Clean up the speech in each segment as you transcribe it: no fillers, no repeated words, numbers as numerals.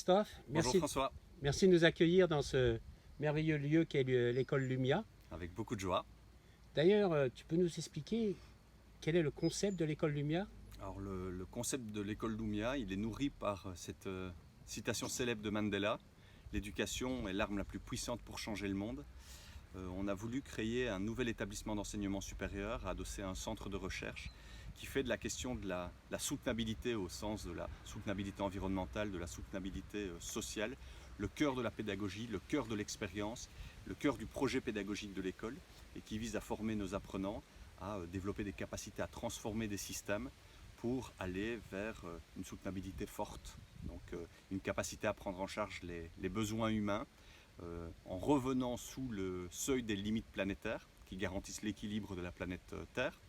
Christophe. Bonjour François. Merci de nous accueillir dans ce merveilleux lieu qu'est l'école Lumia. Avec beaucoup de joie. D'ailleurs, tu peux nous expliquer quel est le concept de l'école Lumia? Alors le concept de l'école Lumia, il est nourri par cette citation célèbre de Mandela: l'éducation est l'arme la plus puissante pour changer le monde. On a voulu créer un nouvel établissement d'enseignement supérieur adossé à un centre de recherche qui fait de la question de la soutenabilité au sens de la soutenabilité environnementale, de la soutenabilité sociale, le cœur de la pédagogie, le cœur de l'expérience, le cœur du projet pédagogique de l'école, et qui vise à former nos apprenants à développer des capacités à transformer des systèmes pour aller vers une soutenabilité forte. Donc une capacité à prendre en charge les besoins humains en revenant sous le seuil des limites planétaires qui garantissent l'équilibre de la planète Terre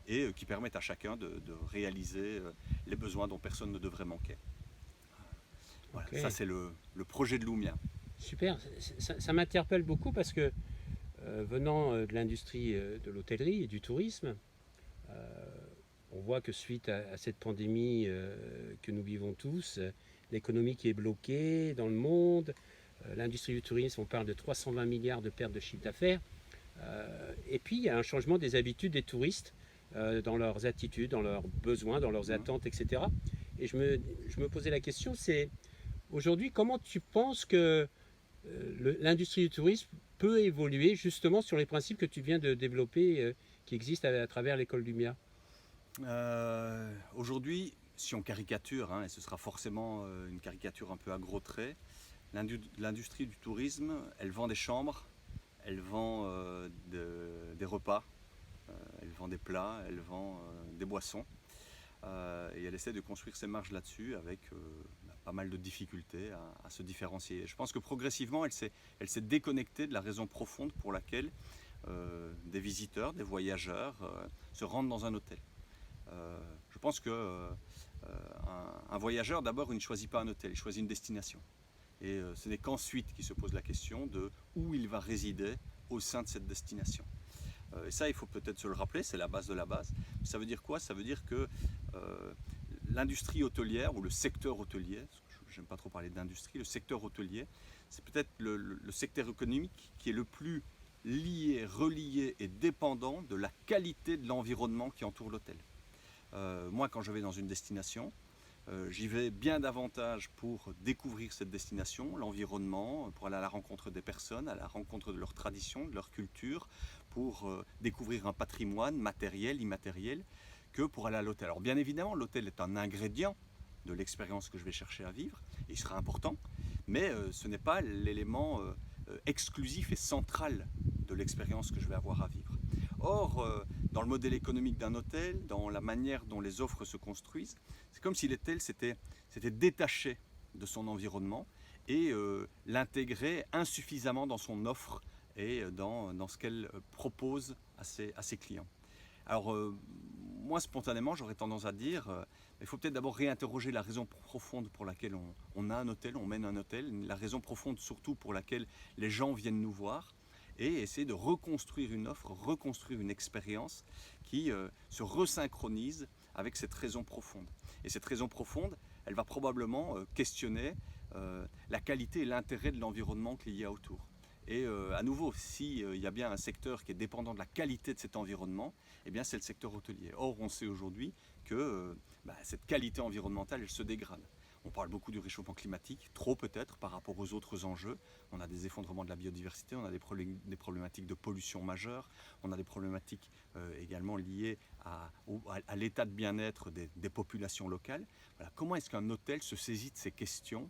et qui permettent à chacun de réaliser les besoins dont personne ne devrait manquer. Voilà, okay. Ça c'est le projet de Lumia. Super, ça m'interpelle beaucoup parce que venant de l'industrie de l'hôtellerie et du tourisme, on voit que suite à cette pandémie que nous vivons tous, l'économie qui est bloquée dans le monde, l'industrie du tourisme, on parle de 320 milliards de pertes de chiffre d'affaires, et puis il y a un changement des habitudes des touristes dans leurs attitudes, dans leurs besoins, dans leurs attentes, etc. Et je me posais la question, c'est aujourd'hui, comment tu penses que l'industrie du tourisme peut évoluer justement sur les principes que tu viens de développer, qui existent à travers l'école Lumia? Aujourd'hui, si on caricature, et ce sera forcément une caricature un peu à gros traits, l'industrie du tourisme, elle vend des chambres, elle vend des repas, elle vend des plats, elle vend des boissons. Et elle essaie de construire ses marges là-dessus avec pas mal de difficultés à se différencier. Je pense que progressivement, elle s'est déconnectée de la raison profonde pour laquelle des visiteurs, des voyageurs se rendent dans un hôtel. Je pense qu'un voyageur, d'abord, il ne choisit pas un hôtel, il choisit une destination. Et ce n'est qu'ensuite qu'il se pose la question de où il va résider au sein de cette destination. Et ça, il faut peut-être se le rappeler, c'est la base de la base. Ça veut dire quoi? Ça veut dire que l'industrie hôtelière ou le secteur hôtelier, j'aime pas trop parler d'industrie, le secteur hôtelier, c'est peut-être le secteur économique qui est le plus lié, relié et dépendant de la qualité de l'environnement qui entoure l'hôtel. Moi, quand je vais dans une destination, j'y vais bien davantage pour découvrir cette destination, l'environnement, pour aller à la rencontre des personnes, à la rencontre de leurs traditions, de leur culture, pour découvrir un patrimoine matériel, immatériel, que pour aller à l'hôtel. Alors bien évidemment, l'hôtel est un ingrédient de l'expérience que je vais chercher à vivre, et il sera important, mais ce n'est pas l'élément exclusif et central de l'expérience que je vais avoir à vivre. Or, dans le modèle économique d'un hôtel, dans la manière dont les offres se construisent, c'est comme si l'hôtel s'était détaché de son environnement et l'intégrait insuffisamment dans son offre et dans ce qu'elle propose à ses clients. Alors, moi, spontanément, j'aurais tendance à dire il faut peut-être d'abord réinterroger la raison profonde pour laquelle on a un hôtel, on mène un hôtel, la raison profonde surtout pour laquelle les gens viennent nous voir, et essayer de reconstruire une offre, reconstruire une expérience qui se resynchronise avec cette raison profonde. Et cette raison profonde, elle va probablement questionner la qualité et l'intérêt de l'environnement qu'il y a autour. Et à nouveau, s'il y a bien un secteur qui est dépendant de la qualité de cet environnement, eh bien c'est le secteur hôtelier. Or, on sait aujourd'hui que cette qualité environnementale, elle se dégrade. On parle beaucoup du réchauffement climatique, trop peut-être par rapport aux autres enjeux. On a des effondrements de la biodiversité, on a des problématiques de pollution majeure, on a des problématiques également liées à l'état de bien-être des populations locales. Voilà. Comment est-ce qu'un hôtel se saisit de ces questions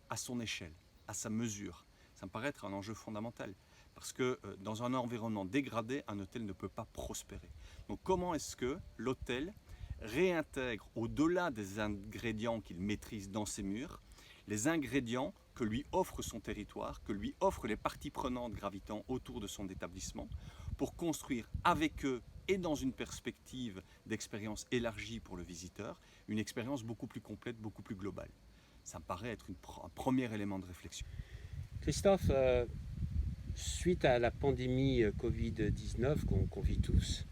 à son échelle, à sa mesure? Ça me paraît être un enjeu fondamental. Parce que dans un environnement dégradé, un hôtel ne peut pas prospérer. Donc comment est-ce que l'hôtel réintègre, au-delà des ingrédients qu'il maîtrise dans ses murs, les ingrédients que lui offre son territoire, que lui offrent les parties prenantes gravitant autour de son établissement, pour construire avec eux et dans une perspective d'expérience élargie pour le visiteur, une expérience beaucoup plus complète, beaucoup plus globale. Ça me paraît être un premier élément de réflexion. Christophe, suite à la pandémie Covid-19 qu'on vit tous,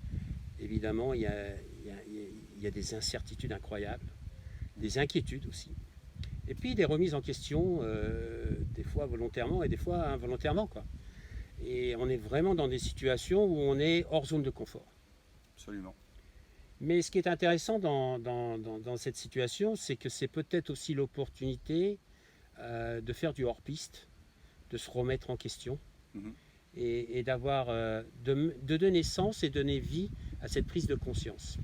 évidemment, il y a des incertitudes incroyables, des inquiétudes aussi. Et puis des remises en question, des fois volontairement et des fois involontairement, quoi. Et on est vraiment dans des situations où on est hors zone de confort. Absolument. Mais ce qui est intéressant dans cette situation, c'est que c'est peut-être aussi l'opportunité de faire du hors-piste, de se remettre en question Mhm. et d'avoir, de donner sens et donner vie à cette prise de conscience.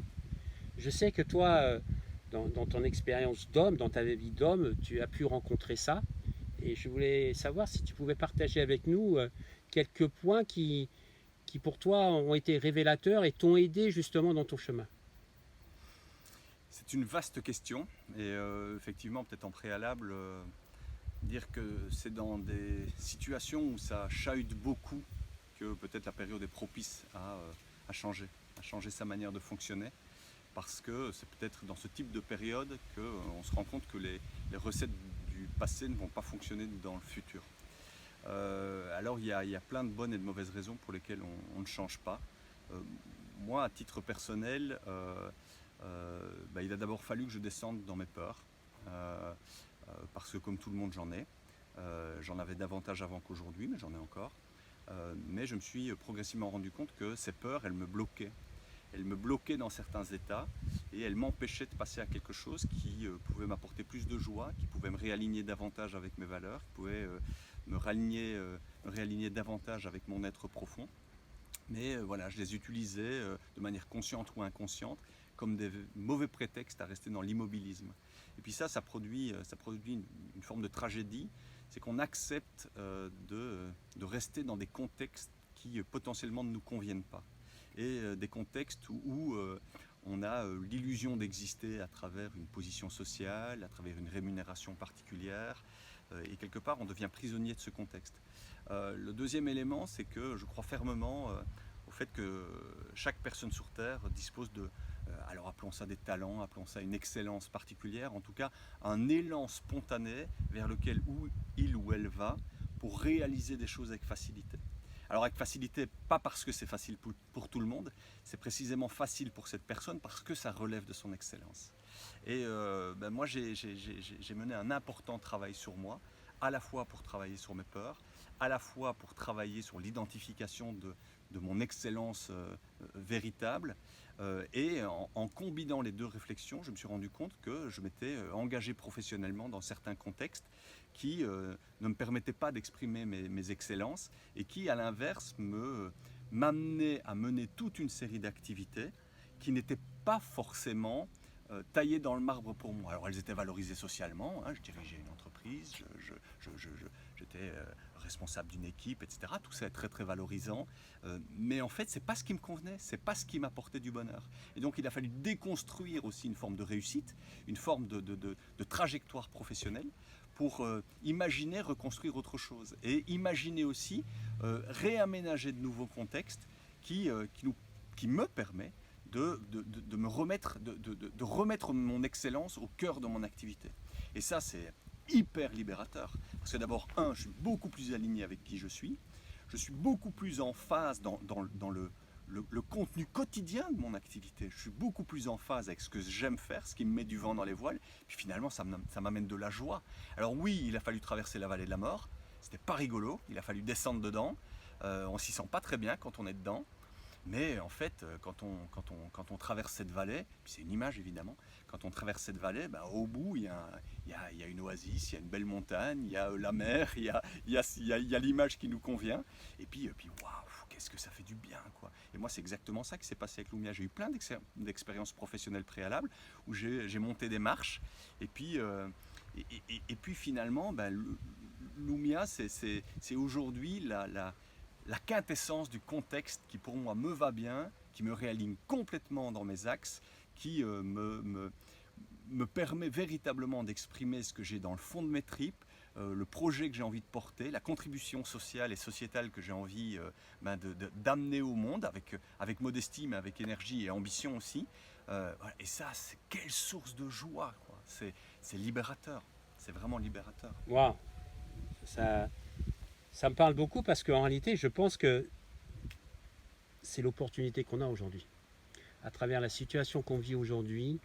Je sais que toi, dans ton expérience d'homme, dans ta vie d'homme, tu as pu rencontrer ça. Et je voulais savoir si tu pouvais partager avec nous quelques points qui pour toi ont été révélateurs et t'ont aidé justement dans ton chemin. C'est une vaste question et effectivement peut-être en préalable dire que c'est dans des situations où ça chahute beaucoup que peut-être la période est propice à changer sa manière de fonctionner parce que c'est peut-être dans ce type de période qu'on se rend compte que les recettes du passé ne vont pas fonctionner dans le futur. Alors il y a plein de bonnes et de mauvaises raisons pour lesquelles on ne change pas. Moi à titre personnel, il a d'abord fallu que je descende dans mes peurs, parce que comme tout le monde j'en ai. J'en avais davantage avant qu'aujourd'hui, mais j'en ai encore. Mais je me suis progressivement rendu compte que ces peurs, elles me bloquaient. Elles me bloquaient dans certains états et elles m'empêchaient de passer à quelque chose qui pouvait m'apporter plus de joie, qui pouvait me réaligner davantage avec mes valeurs, qui pouvait me réaligner davantage avec mon être profond. Mais voilà, je les utilisais de manière consciente ou inconsciente comme des mauvais prétextes à rester dans l'immobilisme. Et puis ça produit une forme de tragédie, c'est qu'on accepte de rester dans des contextes qui potentiellement ne nous conviennent pas. Et des contextes où on a l'illusion d'exister à travers une position sociale, à travers une rémunération particulière, et quelque part on devient prisonnier de ce contexte. Le deuxième élément, c'est que je crois fermement au fait que chaque personne sur Terre dispose de, alors appelons ça des talents, appelons ça une excellence particulière, en tout cas un élan spontané vers lequel il ou elle va pour réaliser des choses avec facilité. Alors avec facilité, pas parce que c'est facile pour tout le monde, c'est précisément facile pour cette personne parce que ça relève de son excellence. Et moi j'ai mené un important travail sur moi, à la fois pour travailler sur mes peurs, à la fois pour travailler sur l'identification de mon excellence véritable. Et en combinant les deux réflexions, je me suis rendu compte que je m'étais engagé professionnellement dans certains contextes qui ne me permettaient pas d'exprimer mes excellences et qui, à l'inverse, m'amenaient à mener toute une série d'activités qui n'étaient pas forcément taillées dans le marbre pour moi. Alors elles étaient valorisées socialement, hein, je dirigeais une entreprise, j'étais responsable d'une équipe, etc. Tout ça est très très valorisant, mais en fait c'est pas ce qui me convenait, c'est pas ce qui m'apportait du bonheur. Et donc il a fallu déconstruire aussi une forme de réussite, une forme de trajectoire professionnelle pour imaginer reconstruire autre chose et imaginer aussi réaménager de nouveaux contextes qui me permet de me remettre, de remettre mon excellence au cœur de mon activité. Et ça, c'est hyper libérateur. Parce que d'abord, je suis beaucoup plus aligné avec qui je suis beaucoup plus en phase dans le contenu quotidien de mon activité. Je suis beaucoup plus en phase avec ce que j'aime faire, ce qui me met du vent dans les voiles. Puis finalement, ça m'amène de la joie. Alors oui, il a fallu traverser la vallée de la mort. C'était pas rigolo. Il a fallu descendre dedans. On s'y sent pas très bien quand on est dedans. Mais en fait, quand on traverse cette vallée, puis c'est une image évidemment, quand on traverse cette vallée, au bout, il y a une oasis, il y a une belle montagne, il y a la mer, il y a l'image qui nous convient. Et puis waouh, qu'est-ce que ça fait du bien, quoi. Et moi, c'est exactement ça qui s'est passé avec Lumia. J'ai eu plein d'expériences professionnelles préalables où j'ai monté des marches. Et puis finalement, Lumia, c'est aujourd'hui la quintessence du contexte qui pour moi me va bien, qui me réaligne complètement dans mes axes, qui me permet véritablement d'exprimer ce que j'ai dans le fond de mes tripes, le projet que j'ai envie de porter, la contribution sociale et sociétale que j'ai envie d'amener au monde, avec modestie mais avec énergie et ambition aussi. Et ça, c'est quelle source de joie, quoi. C'est libérateur, c'est vraiment libérateur. Wow. Ça me parle beaucoup parce qu'en réalité, je pense que c'est l'opportunité qu'on a aujourd'hui. À travers la situation qu'on vit aujourd'hui,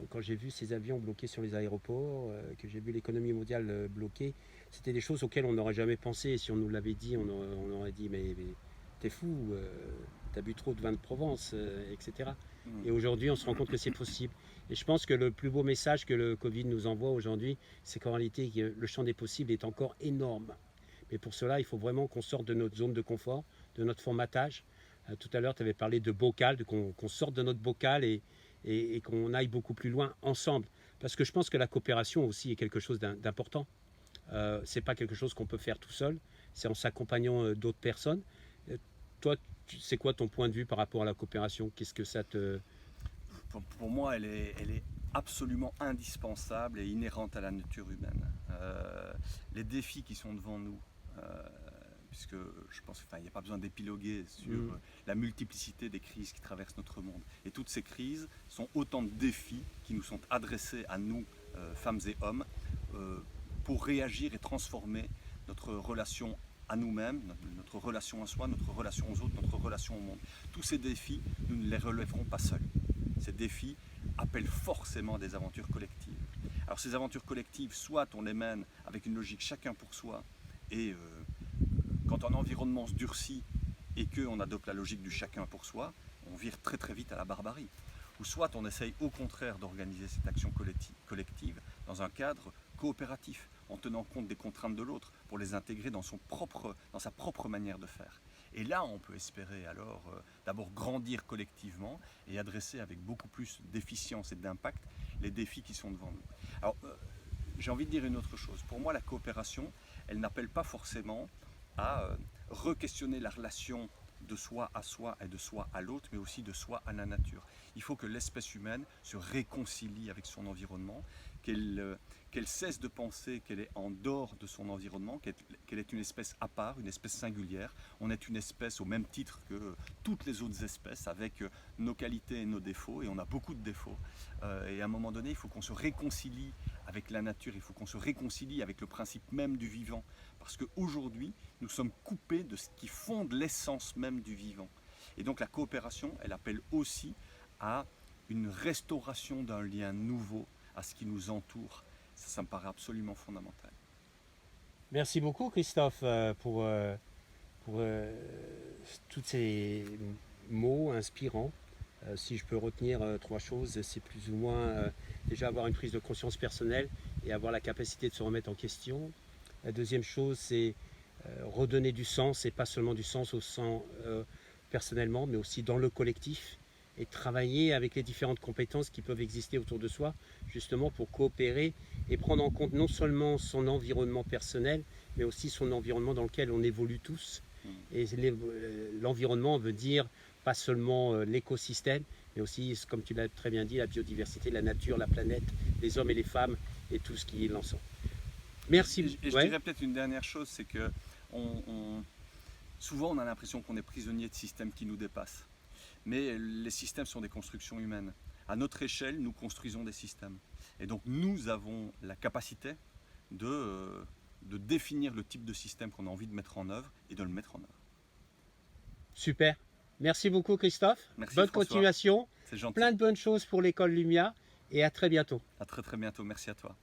quand j'ai vu ces avions bloqués sur les aéroports, que j'ai vu l'économie mondiale bloquée, c'était des choses auxquelles on n'aurait jamais pensé. Et si on nous l'avait dit, on aurait dit mais t'es fou, t'as bu trop de vin de Provence, etc. Et aujourd'hui, on se rend compte que c'est possible. Et je pense que le plus beau message que le Covid nous envoie aujourd'hui, c'est qu'en réalité, le champ des possibles est encore énorme. Mais pour cela, il faut vraiment qu'on sorte de notre zone de confort, de notre formatage. Tout à l'heure, tu avais parlé de bocal, qu'on sorte de notre bocal et qu'on aille beaucoup plus loin ensemble. Parce que je pense que la coopération aussi est quelque chose d'important. Ce n'est pas quelque chose qu'on peut faire tout seul, c'est en s'accompagnant d'autres personnes. Toi, c'est quoi ton point de vue par rapport à la coopération? Qu'est-ce que ça te... Pour moi, elle est absolument indispensable et inhérente à la nature humaine. Les défis qui sont devant nous, puisque je pense qu'il n'y a pas besoin d'épiloguer sur la multiplicité des crises qui traversent notre monde. Et toutes ces crises sont autant de défis qui nous sont adressés à nous, femmes et hommes, pour réagir et transformer notre relation à nous-mêmes, notre relation à soi, notre relation aux autres, notre relation au monde. Tous ces défis, nous ne les relèverons pas seuls. Ces défis appellent forcément des aventures collectives. Alors ces aventures collectives, soit on les mène avec une logique chacun pour soi, et quand un environnement se durcit et qu'on adopte la logique du chacun pour soi, on vire très très vite à la barbarie. Ou soit on essaye au contraire d'organiser cette action collective dans un cadre coopératif, en tenant compte des contraintes de l'autre, pour les intégrer dans sa propre manière de faire. Et là, on peut espérer alors d'abord grandir collectivement et adresser avec beaucoup plus d'efficience et d'impact les défis qui sont devant nous. Alors, j'ai envie de dire une autre chose. Pour moi, la coopération, elle n'appelle pas forcément à re-questionner la relation de soi à soi et de soi à l'autre, mais aussi de soi à la nature. Il faut que l'espèce humaine se réconcilie avec son environnement, qu'elle cesse de penser qu'elle est en dehors de son environnement, qu'elle est une espèce à part, une espèce singulière. On est une espèce au même titre que toutes les autres espèces, avec nos qualités et nos défauts, et on a beaucoup de défauts. Et à un moment donné, il faut qu'on se réconcilie avec la nature, il faut qu'on se réconcilie avec le principe même du vivant, parce qu'aujourd'hui, nous sommes coupés de ce qui fonde l'essence même du vivant. Et donc la coopération, elle appelle aussi à une restauration d'un lien nouveau à ce qui nous entoure. Ça me paraît absolument fondamental. Merci beaucoup Christophe pour tous ces mots inspirants. Si je peux retenir trois choses, c'est plus ou moins déjà avoir une prise de conscience personnelle et avoir la capacité de se remettre en question. La deuxième chose, c'est redonner du sens, et pas seulement du sens au sens personnellement, mais aussi dans le collectif, et travailler avec les différentes compétences qui peuvent exister autour de soi, justement pour coopérer et prendre en compte non seulement son environnement personnel, mais aussi son environnement dans lequel on évolue tous. Et l'environnement veut dire pas seulement l'écosystème, mais aussi, comme tu l'as très bien dit, la biodiversité, la nature, la planète, les hommes et les femmes, et tout ce qui est l'ensemble. Merci. Et je dirais peut-être une dernière chose, c'est que souvent on a l'impression qu'on est prisonnier de systèmes qui nous dépassent. Mais les systèmes sont des constructions humaines. À notre échelle, nous construisons des systèmes. Et donc nous avons la capacité de définir le type de système qu'on a envie de mettre en œuvre et de le mettre en œuvre. Super. Merci beaucoup Christophe. Merci, bonne François. Continuation. C'est gentil. Plein de bonnes choses pour l'école Lumia et à très bientôt. À très très bientôt. Merci à toi.